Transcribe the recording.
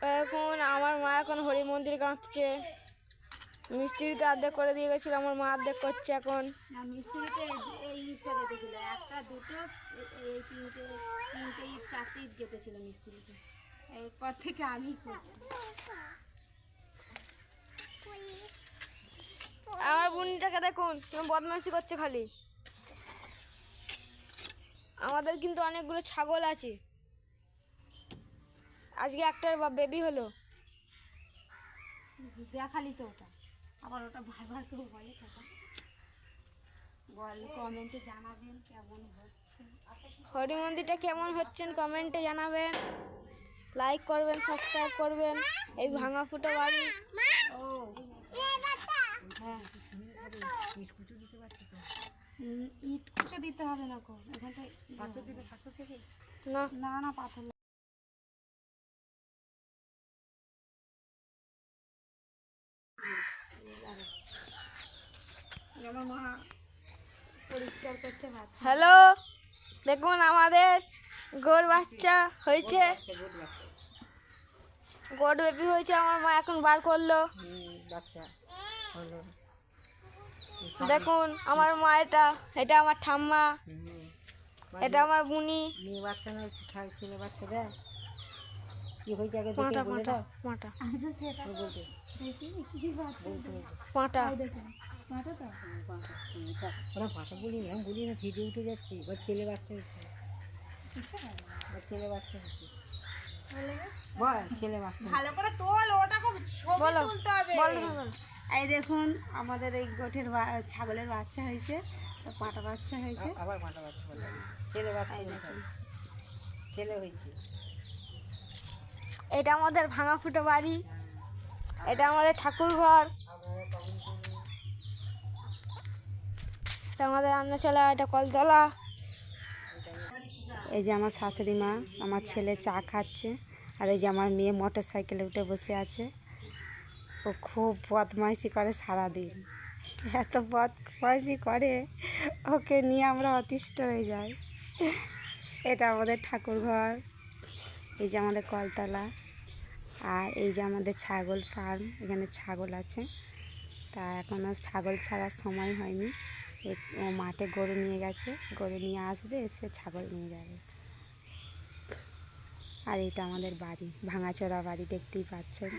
এখন আমার মা এখন হরি মন্দির গাঁথছে। মিস্ত্রিতে অর্ধেক করে দিয়ে গেছিল, আমার মা অর্ধেক করছে এখন। মিস্ত্রিতে এই ইটটা গেঁথেছিল, একটা দুটো এই তিনটে ইট, চারটে ইট গেঁথেছিল মিস্ত্রিতে। এরপর থেকে আমি করছি। আমার বোনটাকে দেখুন কেমন বদমাইশি করছে খালি। আমাদের কিন্তু অনেকগুলো ছাগল আছে। আজকে একটার বেবি হলো। দেখালি তো ওটা, আবার ওটা বারবার কেউ বলে কথা। কমেন্টে জানাবেন কেমন হচ্ছে। হরি মন্দিরটা কেমন হচ্ছেন কমেন্টে জানাবেন, লাইক করবেন, সাবস্ক্রাইব করবেন। এই ভাঙা ফুটো বাড়ি। ও হ্যাঁ, ইট কুচো দিতে হবে না কো, এখানটায় পাথর দিবে। পাথর থেকে না না না পাথর আমার মা পরিষ্কার করছে ভাত। হ্যালো, দেখুন আমাদের গোর বাচ্চা হয়েছে, গোড বেবি হয়েছে। আমার মা এখন বার করলো বাচ্চা হলো। দেখুন আমার মা, এটা আমার ঠাম্মা, এটা আমার বুনি। মেয়ে বাচ্চা না ছেলে বাচ্চা দেয় কি হয়েছে আগে পাঁটা দেখে বলে পাঁটা দাও। পাঁটা আমি তো সেটা বলতে দেখি কি বাচ্চা পাঁটা। দেখুন পাঁটা তো ওরা পাঁটা বলি না, বলি না, ভিডিও উঠে যাচ্ছে। ওর ছেলে বাচ্চা হচ্ছে, ওর ছেলে বাচ্চা হচ্ছে, বল ছেলে বাচ্চা ভালো করে তোল, ওটাকে ছবি তুলতে হবে। এই দেখুন আমাদের এই গোঠের ছাগলের বাচ্চা হয়েছে, পাঁটা বাচ্চা হয়েছে, আবার পাঁটা বাচ্চা বলে ছেলে বাচ্চা হয়েছে, ছেলে হয়েছে। এটা আমাদের ভাঙা ফুটো বাড়ি, এটা আমাদের ঠাকুর ঘর, এটা আমাদের রান্নাশালা, এটা কলতলা। এই যে আমার শাশুড়ি মা, আমার ছেলে চা খাচ্ছে, আর এই যে আমার মেয়ে মোটর সাইকেলে উঠে বসে আছে। ও খুব বদমাইশি করে সারাদিন, এত বদমাইশি করে ওকে নিয়ে আমরা অতিষ্ঠ হয়ে যাই। এটা আমাদের ঠাকুর ঘর, এই যে আমাদের কলতলা, আর এই যে আমাদের ছাগল ফার্ম, এখানে ছাগল আছে। তা এখনও ছাগল ছাড়ার সময় হয়নি, ও মাঠে গরু নিয়ে গেছে, গরু নিয়ে আসবে, এসে ছাগল নিয়ে যাবে। আর এটা আমাদের বাড়ি, ভাঙাচোরা বাড়ি, দেখতেই পাচ্ছেন।